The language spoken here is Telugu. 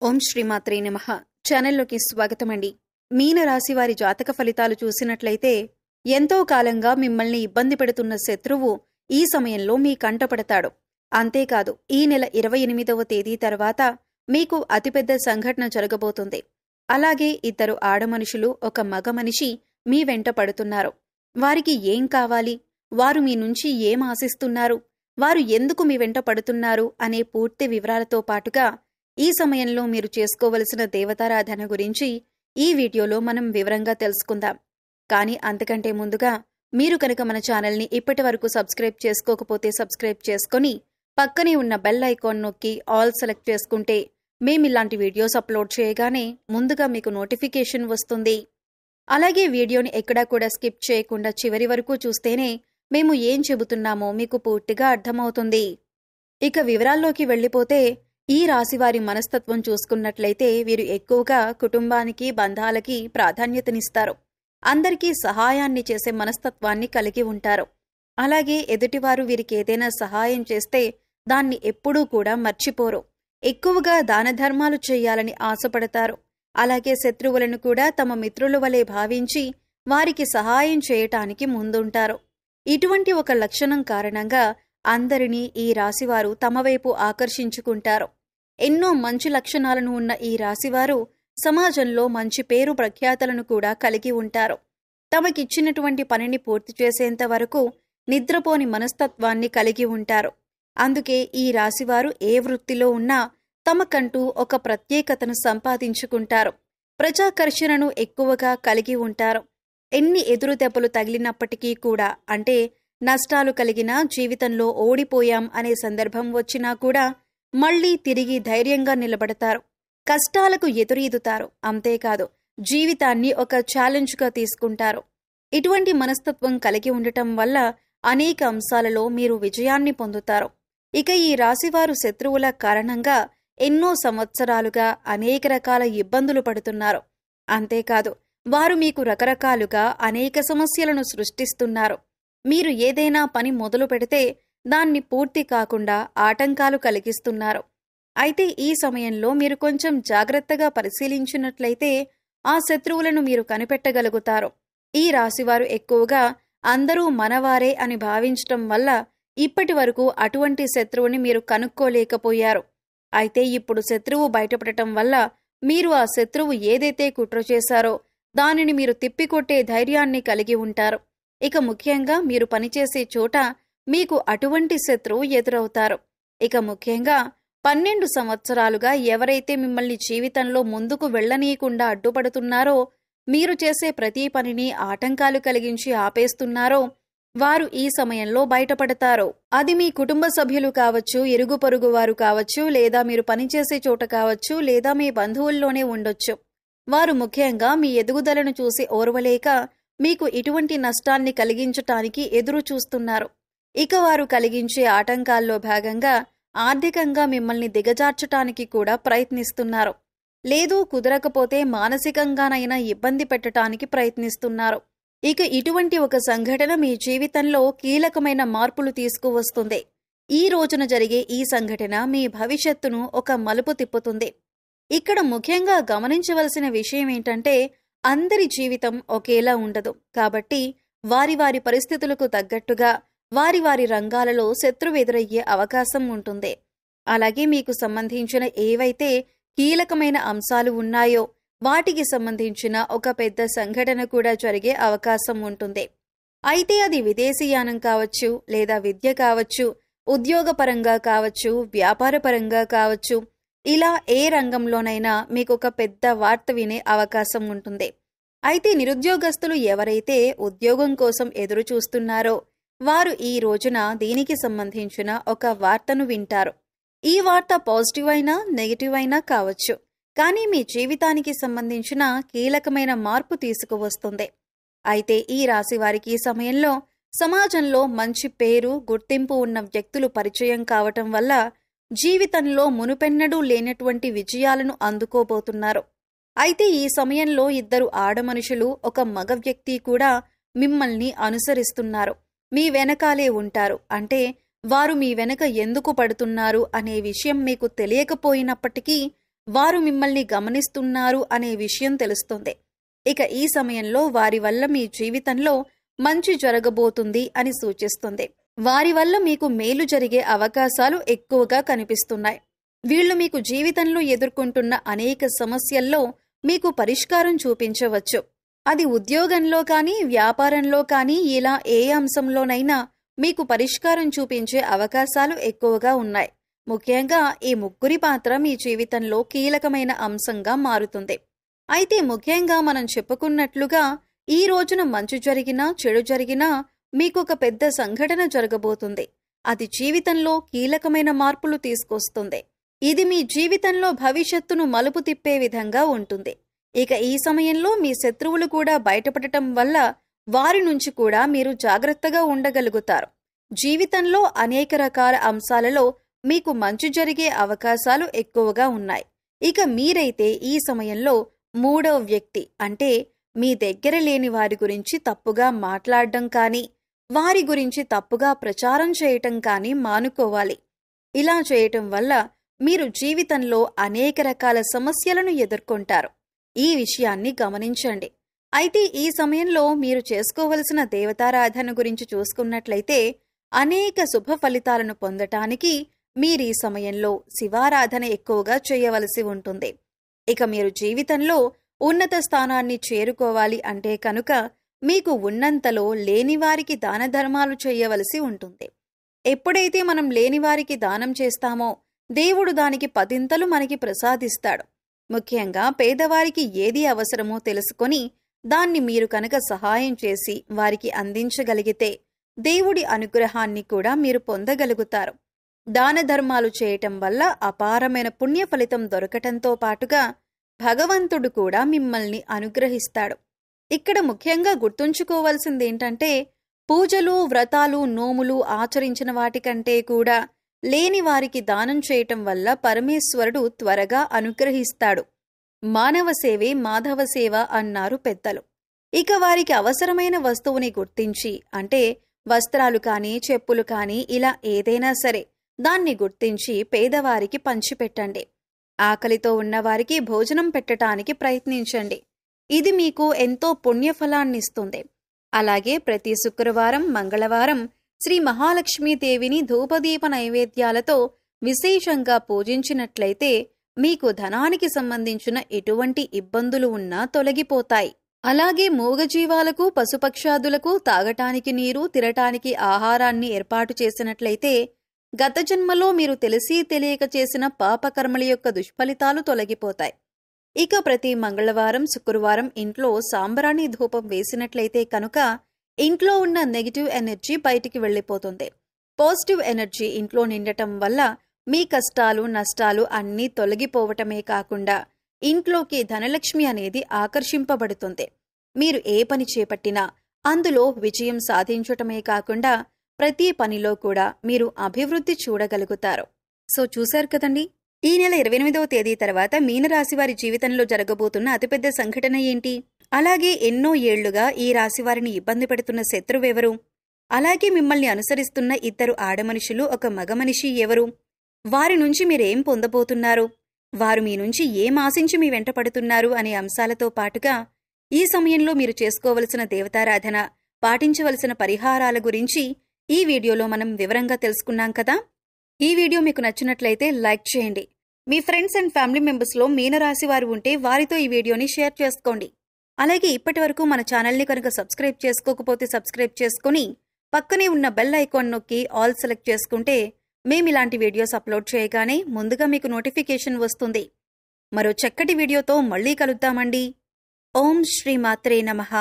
ఓం శ్రీమాత్రే నమః. ఛానల్లోకి స్వాగతమండి. మీన రాశి వారి జాతక ఫలితాలు చూసినట్లయితే ఎంతో కాలంగా మిమ్మల్ని ఇబ్బంది పెడుతున్న శత్రువు ఈ సమయంలో మీ కంటపడతాడు. అంతేకాదు, ఈ నెల 28వ తేదీ తర్వాత మీకు అతిపెద్ద సంఘటన జరగబోతుంది. అలాగే ఇద్దరు ఆడమనుషులు, ఒక మగ మనిషి మీ వెంట పడుతున్నారు. వారికి ఏం కావాలి, వారు మీ నుంచి ఏం ఆశిస్తున్నారు, వారు ఎందుకు మీ వెంట పడుతున్నారు అనే పూర్తి వివరాలతో పాటుగా ఈ సమయంలో మీరు చేసుకోవలసిన దేవతారాధన గురించి ఈ వీడియోలో మనం వివరంగా తెలుసుకుందాం. కానీ అంతకంటే ముందుగా మీరు కనుక మన ఛానల్ని ఇప్పటి వరకు సబ్స్క్రైబ్ చేసుకోకపోతే సబ్స్క్రైబ్ చేసుకొని పక్కనే ఉన్న బెల్ ఐకాన్ నొక్కి ఆల్ సెలెక్ట్ చేసుకుంటే మేమిలాంటి వీడియోస్ అప్లోడ్ చేయగానే ముందుగా మీకు నోటిఫికేషన్ వస్తుంది. అలాగే వీడియోని ఎక్కడా కూడా స్కిప్ చేయకుండా చివరి వరకు చూస్తేనే మేము ఏం చెబుతున్నామో మీకు పూర్తిగా అర్థమవుతుంది. ఇక వివరాల్లోకి వెళ్ళిపోతే, ఈ రాశివారి మనస్తత్వం చూసుకున్నట్లయితే వీరు ఎక్కువగా కుటుంబానికి, బంధాలకి ప్రాధాన్యతనిస్తారు. అందరికీ సహాయాన్ని చేసే మనస్తత్వాన్ని కలిగి ఉంటారు. అలాగే ఎదుటివారు వీరికి ఏదైనా సహాయం చేస్తే దాన్ని ఎప్పుడూ కూడా మర్చిపోరు. ఎక్కువగా దానధర్మాలు చేయాలని ఆశపడతారు. అలాగే శత్రువులను కూడా తమ మిత్రుల వలె భావించి వారికి సహాయం చేయటానికి ముందుంటారు. ఇటువంటి ఒక లక్షణం కారణంగా అందరినీ ఈ రాశివారు తమ వైపు ఆకర్షించుకుంటారు. ఎన్నో మంచి లక్షణాలను ఉన్న ఈ రాశివారు సమాజంలో మంచి పేరు ప్రఖ్యాతలను కూడా కలిగి ఉంటారు. తమకిచ్చినటువంటి పనిని పూర్తి చేసేంత వరకు నిద్రపోని మనస్తత్వాన్ని కలిగి ఉంటారు. అందుకే ఈ రాశివారు ఏ వృత్తిలో ఉన్నా తమకంటూ ఒక ప్రత్యేకతను సంపాదించుకుంటారు. ప్రజాకర్షణను ఎక్కువగా కలిగి ఉంటారు. ఎన్ని ఎదురుదెబ్బలు తగిలినప్పటికీ కూడా, అంటే నష్టాలు కలిగినా, జీవితంలో ఓడిపోయాం అనే సందర్భం వచ్చినా కూడా మళ్లీ తిరిగి ధైర్యంగా నిలబడతారు. కష్టాలకు ఎదురీదుతారు. అంతేకాదు, జీవితాన్ని ఒక ఛాలెంజ్గా తీసుకుంటారు. ఇటువంటి మనస్తత్వం కలిగి ఉండటం వల్ల అనేక అంశాలలో మీరు విజయాన్ని పొందుతారు. ఇక ఈ రాశివారు శత్రువుల కారణంగా ఎన్నో సంవత్సరాలుగా అనేక రకాల ఇబ్బందులు పడుతున్నారు. అంతేకాదు, వారు మీకు రకరకాలుగా అనేక సమస్యలను సృష్టిస్తున్నారు. మీరు ఏదైనా పని మొదలు పెడితే దాన్ని పూర్తి కాకుండా ఆటంకాలు కలిగిస్తున్నారు. అయితే ఈ సమయంలో మీరు కొంచెం జాగ్రత్తగా పరిశీలించినట్లయితే ఆ శత్రువులను మీరు కనిపెట్టగలుగుతారు. ఈ రాశివారు ఎక్కువగా అందరూ మనవారే అని భావించటం వల్ల ఇప్పటి వరకు అటువంటి శత్రువుని మీరు కనుక్కోలేకపోయారు. అయితే ఇప్పుడు శత్రువు బయటపడటం వల్ల మీరు ఆ శత్రువు ఏదైతే కుట్ర చేశారో దానిని మీరు తిప్పికొట్టే ధైర్యాన్ని కలిగి ఉంటారు. ఇక ముఖ్యంగా మీరు పనిచేసే చోట మీకు అటువంటి శత్రువు ఎదురవుతారు. ఇక ముఖ్యంగా 12 సంవత్సరాలుగా ఎవరైతే మిమ్మల్ని జీవితంలో ముందుకు వెళ్లనీయకుండా అడ్డుపడుతున్నారో, మీరు చేసే ప్రతి పనిని ఆటంకాలు కలిగించి ఆపేస్తున్నారో, వారు ఈ సమయంలో బయటపడతారు. అది మీ కుటుంబ సభ్యులు కావచ్చు, ఇరుగు పొరుగు వారు కావచ్చు, లేదా మీరు పనిచేసే చోట కావచ్చు, లేదా మీ బంధువుల్లోనే ఉండొచ్చు. వారు ముఖ్యంగా మీ ఎదుగుదలను చూసి ఓర్వలేక మీకు ఇటువంటి నష్టాన్ని కలిగించటానికి ఎదురు చూస్తున్నారు. ఇక వారు కలిగించే ఆటంకాల్లో భాగంగా ఆర్థికంగా మిమ్మల్ని దిగజార్చటానికి కూడా ప్రయత్నిస్తున్నారు. లేదు కుదరకపోతే మానసికంగానైనా ఇబ్బంది పెట్టడానికి ప్రయత్నిస్తున్నారు. ఇక ఇటువంటి ఒక సంఘటన మీ జీవితంలో కీలకమైన మార్పులు తీసుకువస్తుంది. ఈ రోజున జరిగే ఈ సంఘటన మీ భవిష్యత్తును ఒక మలుపు తిప్పుతుంది. ఇక్కడ ముఖ్యంగా గమనించవలసిన విషయం ఏంటంటే, అందరి జీవితం ఒకేలా ఉండదు. కాబట్టి వారి వారి పరిస్థితులకు తగ్గట్టుగా వారి వారి రంగాలలో శత్రువు ఎదురయ్యే అవకాశం ఉంటుంది. అలాగే మీకు సంబంధించిన ఏవైతే కీలకమైన అంశాలు ఉన్నాయో వాటికి సంబంధించిన ఒక పెద్ద సంఘటన కూడా జరిగే అవకాశం ఉంటుంది. అయితే అది విదేశీయానం కావచ్చు, లేదా విద్య కావచ్చు, ఉద్యోగపరంగా కావచ్చు, వ్యాపారపరంగా కావచ్చు, ఇలా ఏ రంగంలోనైనా మీకు ఒక పెద్ద వార్త వినే అవకాశం ఉంటుంది. అయితే నిరుద్యోగస్తులు ఎవరైతే ఉద్యోగం కోసం ఎదురు చూస్తున్నారో వారు ఈ రోజున దీనికి సంబంధించిన ఒక వార్తను వింటారు. ఈ వార్త పాజిటివ్ అయినా నెగిటివ్ అయినా కావచ్చు, కానీ మీ జీవితానికి సంబంధించిన కీలకమైన మార్పు తీసుకువస్తుంది. అయితే ఈ రాశి వారికి ఈ సమయంలో సమాజంలో మంచి పేరు, గుర్తింపు ఉన్న వ్యక్తులు పరిచయం కావటం వల్ల జీవితంలో మునుపెన్నడూ లేనటువంటి విజయాలను అందుకోబోతున్నారు. అయితే ఈ సమయంలో ఇద్దరు ఆడమనుషులు, ఒక మగ వ్యక్తి కూడా మిమ్మల్ని అనుసరిస్తున్నారు. మీ వెనకాలే ఉంటారు. అంటే వారు మీ వెనక ఎందుకు పడుతున్నారు అనే విషయం మీకు తెలియకపోయినప్పటికీ వారు మిమ్మల్ని గమనిస్తున్నారు అనే విషయం తెలుస్తుంది. ఇక ఈ సమయంలో వారి వల్ల మీ జీవితంలో మంచి జరగబోతుంది అని సూచిస్తుంది. వారి వల్ల మీకు మేలు జరిగే అవకాశాలు ఎక్కువగా కనిపిస్తున్నాయి. వీళ్ళు మీకు జీవితంలో ఎదుర్కొంటున్న అనేక సమస్యల్లో మీకు పరిష్కారం చూపించవచ్చు. అది ఉద్యోగంలో కానీ, వ్యాపారంలో కానీ, ఇలా ఏ అంశంలోనైనా మీకు పరిష్కారం చూపించే అవకాశాలు ఎక్కువగా ఉన్నాయి. ముఖ్యంగా ఈ ముగ్గురి పాత్ర మీ జీవితంలో కీలకమైన అంశంగా మారుతుంది. అయితే ముఖ్యంగా మనం చెప్పుకున్నట్లుగా ఈ రోజున మంచి జరిగినా, చెడు జరిగినా మీకొక పెద్ద సంఘటన జరగబోతుంది. అది జీవితంలో కీలకమైన మార్పులు తీసుకొస్తుంది. ఇది మీ జీవితంలో భవిష్యత్తును మలుపు తిప్పే విధంగా ఉంటుంది. ఇక ఈ సమయంలో మీ శత్రువులు కూడా బయటపడటం వల్ల వారి నుంచి కూడా మీరు జాగ్రత్తగా ఉండగలుగుతారు. జీవితంలో అనేక రకాల అంశాలలో మీకు మంచి జరిగే అవకాశాలు ఎక్కువగా ఉన్నాయి. ఇక మీరైతే ఈ సమయంలో మూడవ వ్యక్తి అంటే మీ దగ్గర లేని వారి గురించి తప్పుగా మాట్లాడడం కానీ, వారి గురించి తప్పుగా ప్రచారం చేయటం కానీ మానుకోవాలి. ఇలా చేయటం వల్ల మీరు జీవితంలో అనేక రకాల సమస్యలను ఎదుర్కొంటారు. ఈ విషయాన్ని గమనించండి. అయితే ఈ సమయంలో మీరు చేసుకోవలసిన దేవతారాధన గురించి చూసుకున్నట్లయితే అనేక శుభ ఫలితాలను పొందటానికి మీరు ఈ సమయంలో శివారాధన ఎక్కువగా చేయవలసి ఉంటుంది. ఇక మీరు జీవితంలో ఉన్నత స్థానాన్ని చేరుకోవాలి అంటే కనుక మీకు ఉన్నంతలో లేనివారికి దాన ధర్మాలు చేయవలసి ఉంటుంది. ఎప్పుడైతే మనం లేనివారికి దానం చేస్తామో దేవుడు దానికి 10 మనకి ప్రసాదిస్తాడు. ముఖ్యంగా పేదవారికి ఏది అవసరమో తెలుసుకొని దాన్ని మీరు కనుక సహాయం చేసి వారికి అందించగలిగితే దేవుడి అనుగ్రహాన్ని కూడా మీరు పొందగలుగుతారు. దాన ధర్మాలు చేయటం వల్ల అపారమైన పుణ్య ఫలితం దొరకటంతో పాటుగా భగవంతుడు కూడా మిమ్మల్ని అనుగ్రహిస్తాడు. ఇక్కడ ముఖ్యంగా గుర్తుంచుకోవాల్సిందేంటంటే పూజలు, వ్రతాలు, నోములు ఆచరించిన వాటికంటే కూడా లేని వారికి దానం చేయటం వల్ల పరమేశ్వరుడు త్వరగా అనుగ్రహిస్తాడు. మానవ సేవే మాధవ సేవ అన్నారు పెద్దలు. ఇక వారికి అవసరమైన వస్తువుని గుర్తించి అంటే వస్త్రాలు కానీ, చెప్పులు కానీ, ఇలా ఏదైనా సరే దాన్ని గుర్తించి పేదవారికి పంచిపెట్టండి. ఆకలితో ఉన్నవారికి భోజనం పెట్టటానికి ప్రయత్నించండి. ఇది మీకు ఎంతో పుణ్యఫలాన్నిస్తుంది. అలాగే ప్రతి శుక్రవారం, మంగళవారం శ్రీ మహాలక్ష్మీదేవిని ధూపదీప నైవేద్యాలతో విశేషంగా పూజించినట్లయితే మీకు ధనానికి సంబంధించిన ఎటువంటి ఇబ్బందులు ఉన్నా తొలగిపోతాయి. అలాగే మూగజీవాలకు, పశుపక్షాదులకు తాగటానికి నీరు, తినటానికి ఆహారాన్ని ఏర్పాటు చేసినట్లయితే గత జన్మలో మీరు తెలిసి తెలియక చేసిన పాపకర్మల యొక్క దుష్ఫలితాలు తొలగిపోతాయి. ఇక ప్రతి మంగళవారం, శుక్రవారం ఇంట్లో సాంబ్రాణి ధూపం వేసినట్లయితే కనుక ఇంట్లో ఉన్న నెగిటివ్ ఎనర్జీ బయటికి వెళ్ళిపోతుంది. పాజిటివ్ ఎనర్జీ ఇంట్లో నిండటం వల్ల మీ కష్టాలు, నష్టాలు అన్నీ తొలగిపోవటమే కాకుండా ఇంట్లోకి ధనలక్ష్మి అనేది ఆకర్షింపబడుతుంది. మీరు ఏ పని చేపట్టినా అందులో విజయం సాధించటమే కాకుండా ప్రతి పనిలో కూడా మీరు అభివృద్ధి చూడగలుగుతారు. సో చూశారు కదండి, ఈ నెల 28వ తేదీ తర్వాత మీనరాశి వారి జీవితంలో జరగబోతున్న అతిపెద్ద సంఘటన ఏంటి? అలాగే ఎన్నో ఏళ్లుగా ఈ రాశివారిని ఇబ్బంది పెడుతున్న శత్రువెవరు? అలాగే మిమ్మల్ని అనుసరిస్తున్న 2 ఆడమనుషులు, 1 మగ మనిషి ఎవరు? వారి నుంచి మీరేం పొందబోతున్నారు? వారు మీ నుంచి ఏం ఆశించి మీ వెంట పడుతున్నారు అనే అంశాలతో పాటుగా ఈ సమయంలో మీరు చేసుకోవలసిన దేవతారాధన, పాటించవలసిన పరిహారాల గురించి ఈ వీడియోలో మనం వివరంగా తెలుసుకున్నాం కదా. ఈ వీడియో మీకు నచ్చినట్లయితే లైక్ చేయండి. మీ ఫ్రెండ్స్ అండ్ ఫ్యామిలీ మెంబర్స్లో మీనరాశి వారు ఉంటే వారితో ఈ వీడియోని షేర్ చేసుకోండి. అలాగే ఇప్పటి వరకు మన ఛానల్ని కనుక సబ్స్క్రైబ్ చేసుకోకపోతే సబ్స్క్రైబ్ చేసుకుని పక్కనే ఉన్న బెల్ ఐకాన్ నొక్కి ఆల్ సెలెక్ట్ చేసుకుంటే మేమిలాంటి వీడియోస్ అప్లోడ్ చేయగానే ముందుగా మీకు నోటిఫికేషన్ వస్తుంది. మరో చక్కటి వీడియోతో మళ్ళీ కలుద్దామండి. ఓం శ్రీ మాత్రే నమః.